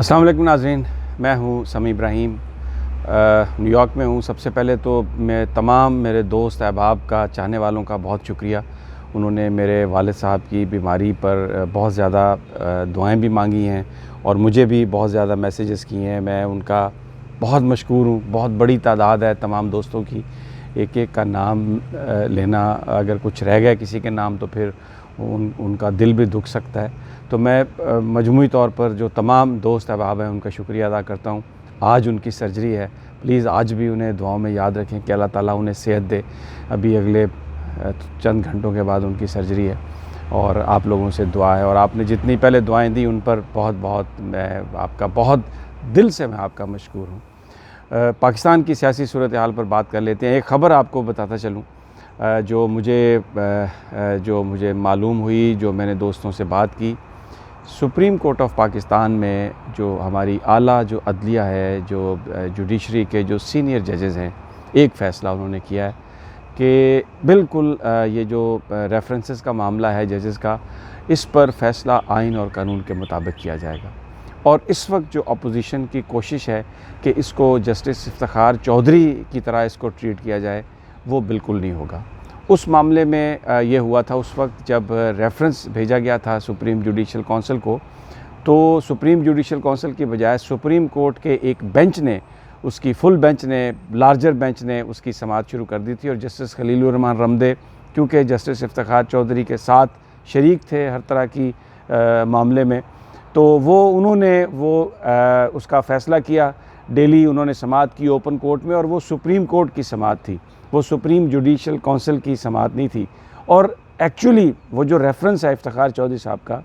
अस्सलाम वालेकुम नाज़रीन, मैं हूँ समी इब्राहिम, न्यूयॉर्क में हूँ। सबसे पहले तो मैं तमाम मेरे दोस्त अहबाब का, चाहने वालों का बहुत शुक्रिया। उन्होंने मेरे वालिद साहब की बीमारी पर बहुत ज़्यादा दुआएं भी मांगी हैं और मुझे भी बहुत ज़्यादा मैसेजेस किए हैं। मैं उनका बहुत मशकूर हूँ। बहुत बड़ी तादाद है तमाम दोस्तों की, एक एक का नाम लेना, अगर कुछ रह गया किसी के नाम तो फिर उनका दिल भी दुख सकता है। तो मैं मजमूई तौर पर जो तमाम दोस्त अहबाब हैं उनका शुक्रिया अदा करता हूँ। आज उनकी सर्जरी है, प्लीज़ आज भी उन्हें दुआओं में याद रखें कि अल्लाह ताला उन्हें सेहत दे। अभी अगले चंद घंटों के बाद उनकी सर्जरी है और आप लोगों से दुआ है, और आपने जितनी पहले दुआएं दी उन पर बहुत बहुत मैं आपका बहुत दिल से मैं आपका मशकूर हूँ। पाकिस्तान की सियासी सूरत हाल पर बात कर लेते हैं। एक ख़बर आपको बताता चलूँ जो मुझे मालूम हुई, जो मैंने दोस्तों से बात की। सुप्रीम कोर्ट ऑफ पाकिस्तान में जो हमारी आला जो अदलिया है, जो जुडिशरी के जो सीनियर जजेज़ हैं, एक फ़ैसला उन्होंने किया है कि बिल्कुल ये जो रेफरेंसेस का मामला है जजेज़ का, इस पर फ़ैसला आइन और कानून के मुताबिक किया जाएगा। और इस वक्त जो अपोजिशन की कोशिश है कि इसको जस्टिस इफ्तिखार चौधरी की तरह इसको ट्रीट किया जाए, वो बिल्कुल नहीं होगा। उस मामले में ये हुआ था उस वक्त जब रेफरेंस भेजा गया था सुप्रीम जुडिशल काउंसिल को, तो सुप्रीम जुडिशल काउंसिल की बजाय सुप्रीम कोर्ट के एक बेंच ने, उसकी फुल बेंच ने, लार्जर बेंच ने उसकी समाअत शुरू कर दी थी। और जस्टिस खलीलुर रहमान रमदे क्योंकि जस्टिस इफ्तिखार चौधरी के साथ शरीक थे हर तरह की मामले में, तो उन्होंने उसका फ़ैसला किया। डेली उन्होंने समाअत की ओपन कोर्ट में, और वो सुप्रीम कोर्ट की समाअत थी, वो सुप्रीम जुडिशल काउंसिल की समाअत नहीं थी। और एक्चुअली वो जो रेफरेंस है इफ्तिखार चौधरी साहब का,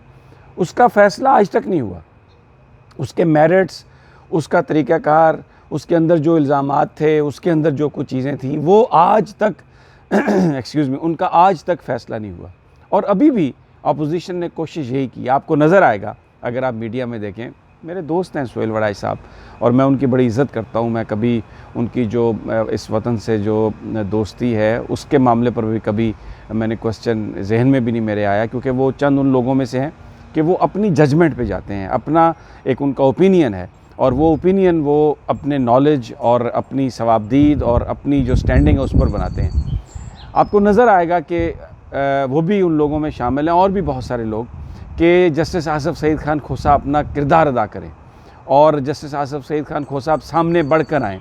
उसका फ़ैसला आज तक नहीं हुआ। उसके मेरिट्स, उसका तरीक़ाकार, उसके अंदर जो इल्ज़ामात थे, उसके अंदर जो कुछ चीज़ें थीं, वो आज तक एक्सक्यूज़ मी, उनका आज तक फ़ैसला नहीं हुआ। और अभी भी अपोजिशन ने कोशिश यही की। आपको नज़र आएगा अगर आप मीडिया में देखें, मेरे दोस्त हैं सुहेल वड़ाई साहब, और मैं उनकी बड़ी इज़्ज़त करता हूँ। मैं कभी उनकी जो इस वतन से जो दोस्ती है उसके मामले पर भी कभी मैंने क्वेश्चन जहन में भी नहीं मेरे आया, क्योंकि वो चंद उन लोगों में से हैं कि वो अपनी जजमेंट पे जाते हैं, अपना एक उनका ओपिनियन है, और वो ओपिनियन वो अपने नॉलेज और अपनी सवाबदीद और अपनी जो स्टैंडिंग है उस पर बनाते हैं। आपको नज़र आएगा कि वो भी उन लोगों में शामिल हैं, और भी बहुत सारे लोग, कि जस्टिस आसफ़ सईद खान खोसा अपना किरदार अदा करें और जस्टिस आसफ़ सईद खान खोसा सामने बढ़कर आएँ।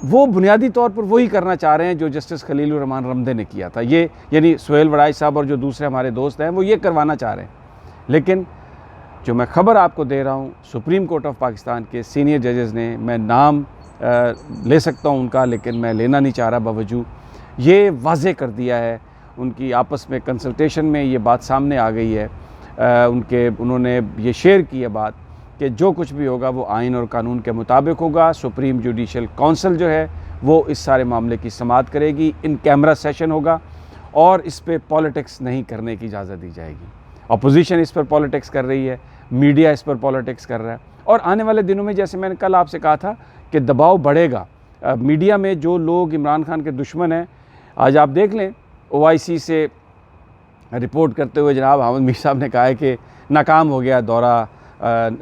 वो बुनियादी तौर पर वही करना चाह रहे हैं जो जस्टिस खलीलुर रहमान रमदे ने किया था। ये यानी सुहेल वड़ाई साहब और जो दूसरे हमारे दोस्त हैं वो ये करवाना चाह रहे हैं। लेकिन जो मैं ख़बर आपको दे रहा हूँ, सुप्रीम कोर्ट ऑफ पाकिस्तान के सीनियर जजेज़ ने, मैं नाम ले सकता हूँ उनका, लेकिन मैं लेना नहीं चाह रहा, बावजूद ये वाज़े कर दिया है, उनकी आपस में कंसल्टेशन में ये बात सामने आ गई है। उन्होंने ये शेयर की है बात कि जो कुछ भी होगा वो आइन और कानून के मुताबिक होगा। सुप्रीम जुडिशल काउंसिल जो है वो इस सारे मामले की समाअत करेगी, इन कैमरा सेशन होगा, और इस पे पॉलिटिक्स नहीं करने की इजाज़त दी जाएगी। अपोजिशन इस पर पॉलिटिक्स कर रही है, मीडिया इस पर पॉलिटिक्स कर रहा है, और आने वाले दिनों में, जैसे मैंने कल आपसे कहा था, कि दबाव बढ़ेगा। मीडिया में जो लोग इमरान खान के दुश्मन हैं, आज आप देख लें, OIC से रिपोर्ट करते हुए जनाब हामिद मीर साहब ने कहा है कि नाकाम हो गया दौरा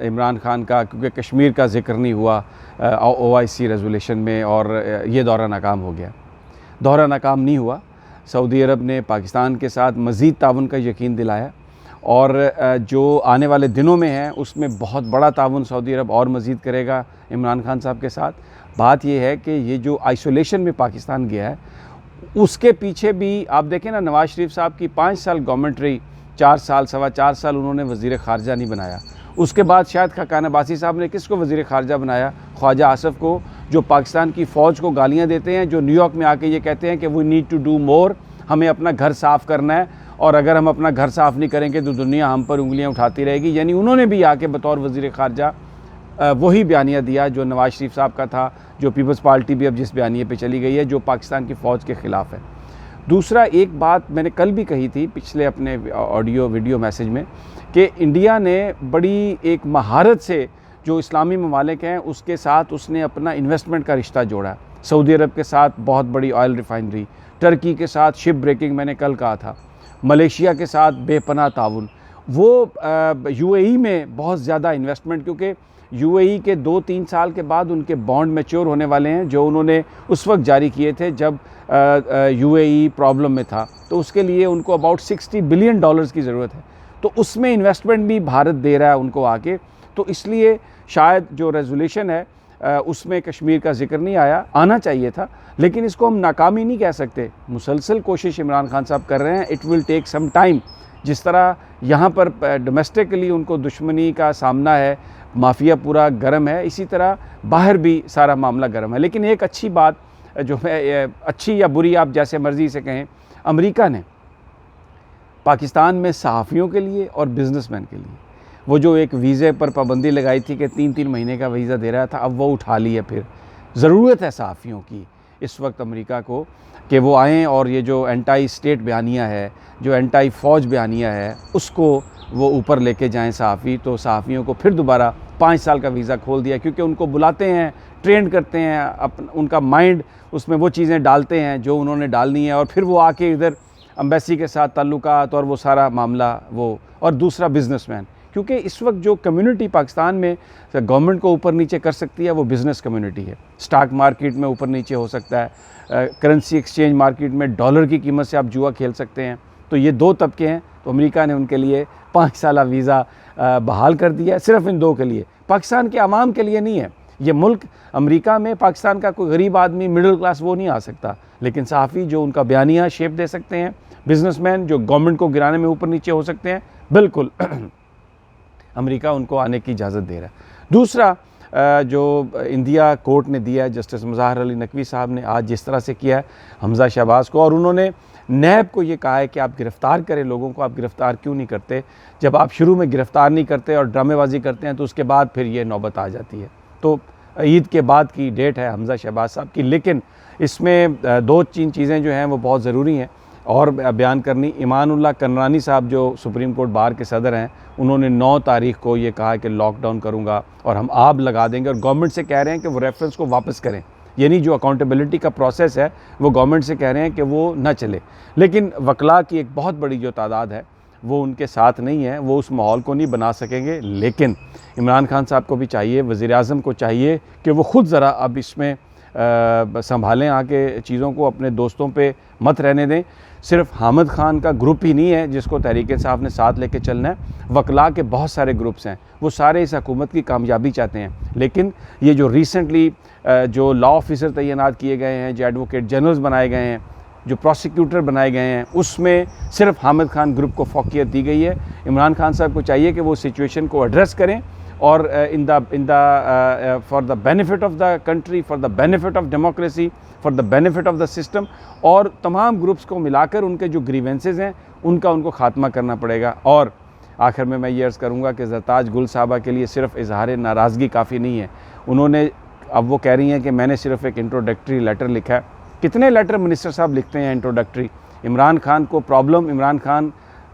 इमरान खान का, क्योंकि कश्मीर का जिक्र नहीं हुआ OIC रेजोल्यूशन में, और ये दौरा नाकाम हो गया। दौरा नाकाम नहीं हुआ। सऊदी अरब ने पाकिस्तान के साथ मज़ीद ताउन का यकीन दिलाया, और जो आने वाले दिनों में है उसमें बहुत बड़ा ताउन सऊदी अरब और मज़ीद करेगा इमरान खान साहब के साथ। बात यह है कि ये जो आइसोलेशन में पाकिस्तान गया है, उसके पीछे भी आप देखें ना, नवाज़ शरीफ साहब की 5 साल गवर्नमेंट रही, 4 साल, सवा 4 साल उन्होंने वज़ीर ख़ारजा नहीं बनाया। उसके बाद शायद खाकान अब्बासी साहब ने किसको वज़ीर ख़ारजा बनाया? ख्वाजा आसफ़ को, जो पाकिस्तान की फ़ौज को गालियाँ देते हैं, जो न्यूयॉर्क में आके ये कहते हैं कि we need to do more, हमें अपना घर साफ़ करना है, और अगर हम अपना घर साफ़ नहीं करेंगे तो दुनिया हम पर उंगलियाँ उठाती रहेगी। यानी उन्होंने भी आके बतौर वज़ीर ख़ारजा वही बयानिया दिया जो नवाज़ शरीफ साहब का था, जो पीपल्स पार्टी भी अब जिस बयानिए पे चली गई है, जो पाकिस्तान की फ़ौज के ख़िलाफ़ है। दूसरा, एक बात मैंने कल भी कही थी पिछले अपने ऑडियो वीडियो मैसेज में, कि इंडिया ने बड़ी एक महारत से जो इस्लामी ममालिक हैं उसके साथ उसने अपना इन्वेस्टमेंट का रिश्ता जोड़ा। सऊदी अरब के साथ बहुत बड़ी ऑयल रिफाइनरी, टर्की के साथ शिप ब्रेकिंग मैंने कल कहा था, मलेशिया के साथ बेपनाह ताउन, वो यूएई में बहुत ज़्यादा इन्वेस्टमेंट, क्योंकि यूएई के 2-3 साल के बाद उनके बॉन्ड मैच्योर होने वाले हैं जो उन्होंने उस वक्त जारी किए थे जब यूएई प्रॉब्लम में था, तो उसके लिए उनको अबाउट $60 बिलियन की ज़रूरत है। तो उसमें इन्वेस्टमेंट भी भारत दे रहा है उनको आके, तो इसलिए शायद जो रेजोल्यूशन है उसमें कश्मीर का जिक्र नहीं आया, आना चाहिए था, लेकिन इसको हम नाकामी नहीं कह सकते। मुसलसल कोशिश इमरान खान साहब कर रहे हैं, it will take some time. जिस तरह यहाँ पर डोमेस्टिकली उनको दुश्मनी का सामना है, माफिया पूरा गर्म है, इसी तरह बाहर भी सारा मामला गर्म है। लेकिन एक अच्छी बात जो है, अच्छी या बुरी आप जैसे मर्ज़ी से कहें, अमेरिका ने पाकिस्तान में सहाफ़ियों के लिए और बिज़नेसमैन के लिए वो जो एक वीज़े पर पाबंदी लगाई थी कि 3-3 महीने का वीज़ा दे रहा था, अब वो उठा ली है। फिर ज़रूरत है सहाफ़ियों की इस वक्त अमेरिका को कि वो आएँ और ये जो एंटी स्टेट बयानिया है, जो एंटी फ़ौज बयानिया है, उसको वो ऊपर लेके जाएं सहाफ़ी। तो सहाफ़ियों को फिर दोबारा 5 साल का वीज़ा खोल दिया, क्योंकि उनको बुलाते हैं, ट्रेंड करते हैं, उनका माइंड उसमें वो चीज़ें डालते हैं जो उन्होंने डालनी है, और फिर वो आके इधर एम्बेसी के साथ ताल्लुकात और वो सारा मामला वो। और दूसरा बिज़नेसमैन, क्योंकि इस वक्त जो कम्युनिटी पाकिस्तान में गवर्नमेंट को ऊपर नीचे कर सकती है वो बिज़नेस कम्युनिटी है। स्टॉक मार्केट में ऊपर नीचे हो सकता है, करेंसी एक्सचेंज मार्केट में डॉलर की कीमत से आप जुआ खेल सकते हैं। तो ये 2 तबके हैं, तो अमेरिका ने उनके लिए 5 साल वीज़ा बहाल कर दिया है, सिर्फ इन 2 के लिए, पाकिस्तान के आवाम के लिए नहीं है। ये मुल्क अमेरिका में पाकिस्तान का कोई गरीब आदमी, मिडिल क्लास, वो नहीं आ सकता, लेकिन सहाफ़ी जो उनका बयानिया शेप दे सकते हैं, बिज़नेसमैन जो गवर्नमेंट को गिराने में ऊपर नीचे हो सकते हैं, बिल्कुल अमेरिका उनको आने की इजाज़त दे रहा है। दूसरा जो इंडिया कोर्ट ने दिया है, जस्टिस मुज़ाहिर अली नकवी साहब ने आज जिस तरह से किया है हमज़ा शहबाज को, और उन्होंने नैब को ये कहा है कि आप गिरफ़्तार करें लोगों को, आप गिरफ़्तार क्यों नहीं करते? जब आप शुरू में गिरफ़्तार नहीं करते और ड्रामेबाजी करते हैं तो उसके बाद फिर ये नौबत आ जाती है। तो ईद के बाद की डेट है हमज़ा शहबाज साहब की, लेकिन इसमें 2-3 चीज़ें जो हैं वो बहुत ज़रूरी हैं और बयान करनी। ईमानुल्लाह कनरानी साहब जो सुप्रीम कोर्ट बार के सदर हैं, उन्होंने 9 तारीख को ये कहा कि लॉकडाउन करूँगा और हम आब लगा देंगे, और गवर्नमेंट से कह रहे हैं कि वो रेफरेंस को वापस करें, यानी जो अकाउंटेबिलिटी का प्रोसेस है वो गवर्नमेंट से कह रहे हैं कि वो ना चले। लेकिन वकला की एक बहुत बड़ी जो तादाद है वो उनके साथ नहीं है, वो उस माहौल को नहीं बना सकेंगे। लेकिन इमरान खान साहब को भी चाहिए, वज़ीर-ए-आज़म को चाहिए कि वो ख़ुद ज़रा अब इसमें संभालें आके चीज़ों को, अपने दोस्तों पे मत रहने दें। सिर्फ हामिद खान का ग्रुप ही नहीं है जिसको तहरीक इंसाफ ने साथ लेके चलना है, वकला के बहुत सारे ग्रुप्स हैं, वो सारे इस हुकूमत की कामयाबी चाहते हैं। लेकिन ये जो रिसेंटली जो लॉ ऑफिसर तैनात किए गए हैं, जो एडवोकेट जनरल्स बनाए गए हैं, जो प्रोसिक्यूटर बनाए गए हैं, उसमें सिर्फ हामिद खान ग्रुप को फ़ौक़ियत दी गई है। इमरान खान साहब को चाहिए कि वो सिचुएशन को एड्रेस करें और for the benefit of the country, for the benefit of democracy, for the benefit of the system, और तमाम ग्रुप्स को मिलाकर उनके जो ग्रीवेंसेस हैं उनको ख़ात्मा करना पड़ेगा। और आखिर में मैं ये अर्ज़ करूँगा कि ज़रताज गुल साहबा के लिए सिर्फ इजहार नाराज़गी काफ़ी नहीं है। उन्होंने, अब वो कह रही हैं कि मैंने सिर्फ एक इंट्रोडक्टरी लेटर लिखा है। कितने लेटर मिनिस्टर साहब लिखते हैं इंट्रोडक्टरी? इमरान खान को प्रॉब्लम इमरान खान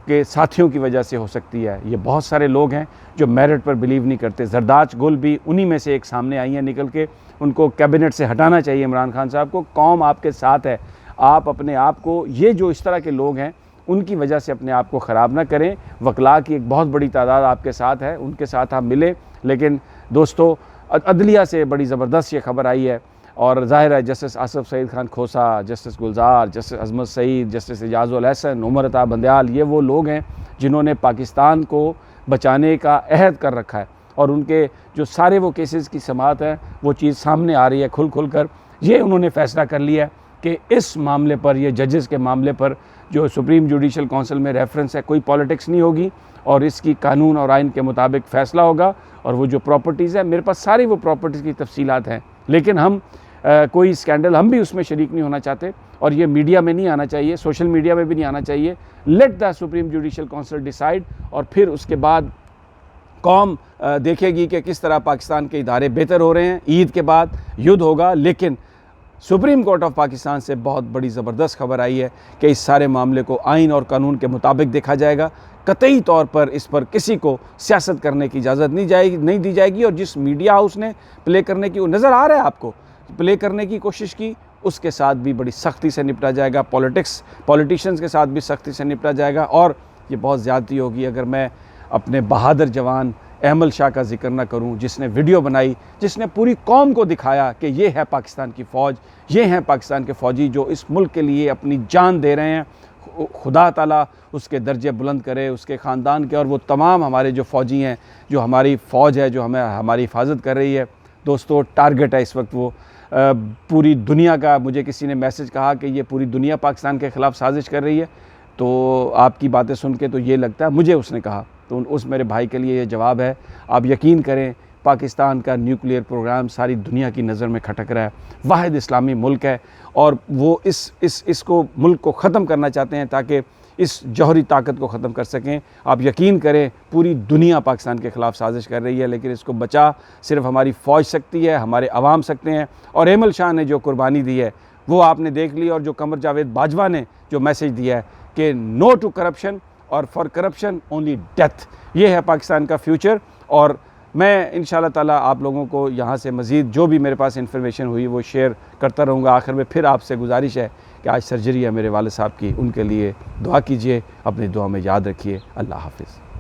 के साथियों की वजह से हो सकती है। ये बहुत सारे लोग हैं जो मेरिट पर बिलीव नहीं करते। जरदाज गुल भी उन्हीं में से एक सामने आई हैं निकल के। उनको कैबिनेट से हटाना चाहिए इमरान खान साहब को। कौम आपके साथ है, आप अपने आप को, ये जो इस तरह के लोग हैं उनकी वजह से अपने आप को ख़राब ना करें। वकला की एक बहुत बड़ी तादाद आपके साथ है, उनके साथ आप मिले। लेकिन दोस्तों, अदलिया से बड़ी ज़बरदस्त ये खबर आई है, और ज़ाहिर है जस्टिस आसिफ सईद खान खोसा, जस्टिस गुलजार, जस्टिस अजमत सईद, जस्टिस एजाजुल हसन, उमर अता बंदयाल, ये वो लोग हैं जिन्होंने पाकिस्तान को बचाने का अहद कर रखा है, और उनके जो सारे वो केसेस की समाअत है वो चीज़ सामने आ रही है खुल कर। ये उन्होंने फ़ैसला कर लिया कि इस मामले पर, ये जजेस के मामले पर जो सुप्रीम जुडिशल काउंसिल में रेफरेंस है, कोई पॉलिटिक्स नहीं होगी और इसकी कानून और आइन के मुताबिक फ़ैसला होगा। और वो जो प्रॉपर्टीज़ है, मेरे पास सारी वो प्रॉपर्टीज़ की तफसीलात हैं, लेकिन हम कोई स्कैंडल, हम भी उसमें शरीक नहीं होना चाहते, और ये मीडिया में नहीं आना चाहिए, सोशल मीडिया में भी नहीं आना चाहिए। Let the supreme judicial council decide, और फिर उसके बाद कौम देखेगी कि किस तरह पाकिस्तान के इदारे बेहतर हो रहे हैं। ईद के बाद युद्ध होगा, लेकिन सुप्रीम कोर्ट ऑफ पाकिस्तान से बहुत बड़ी ज़बरदस्त खबर आई है कि इस सारे मामले को आइन और कानून के मुताबिक देखा जाएगा। कतई तौर पर इस पर किसी को सियासत करने की इजाज़त नहीं दी जाएगी। और जिस मीडिया हाउस ने प्ले करने की, वो नज़र आ रहा है आपको, प्ले करने की कोशिश की, उसके साथ भी बड़ी सख्ती से निपटा जाएगा। पॉलिटिशियंस के साथ भी सख्ती से निपटा जाएगा। और ये बहुत ज़्यादती होगी अगर मैं अपने बहादुर जवान अहमल शाह का जिक्र ना करूं, जिसने वीडियो बनाई, जिसने पूरी कौम को दिखाया कि ये है पाकिस्तान की फ़ौज, ये हैं पाकिस्तान के फ़ौजी जो इस मुल्क के लिए अपनी जान दे रहे हैं। खुदा ताला उसके दर्जे बुलंद करे, उसके ख़ानदान के, और वो तमाम हमारे जो फ़ौजी हैं, जो हमारी फ़ौज है, जो हमें हमारी हिफाजत कर रही है। दोस्तों, टारगेट है इस वक्त वो पूरी दुनिया का। मुझे किसी ने मैसेज कहा कि ये पूरी दुनिया पाकिस्तान के ख़िलाफ़ साजिश कर रही है, तो आपकी बातें सुन के तो ये लगता है, मुझे उसने कहा, तो उस मेरे भाई के लिए ये जवाब है। आप यकीन करें, पाकिस्तान का न्यूक्लियर प्रोग्राम सारी दुनिया की नज़र में खटक रहा है। वाहिद इस्लामी मुल्क है और वो इसको मुल्क को ख़त्म करना चाहते हैं ताकि इस जौहरी ताकत को ख़त्म कर सकें। आप यकीन करें, पूरी दुनिया पाकिस्तान के ख़िलाफ़ साजिश कर रही है, लेकिन इसको बचा सिर्फ हमारी फ़ौज सकती है, हमारे अवाम सकते हैं। और अहमल शाह ने जो कुर्बानी दी है वो आपने देख ली, और जो कमर जावेद बाजवा ने जो मैसेज दिया है कि नो टू करप्शन और फॉर करप्शन ओनली डेथ, ये है पाकिस्तान का फ्यूचर। और मैं इंशाल्लाह ताला आप लोगों को यहाँ से मज़ीद जो भी मेरे पास इन्फॉर्मेशन हुई वो शेयर करता रहूँगा। आखिर में फिर आपसे गुजारिश है कि आज सर्जरी है मेरे वाले साहब की, उनके लिए दुआ कीजिए, अपनी दुआ में याद रखिए। अल्लाह हाफ़िज़।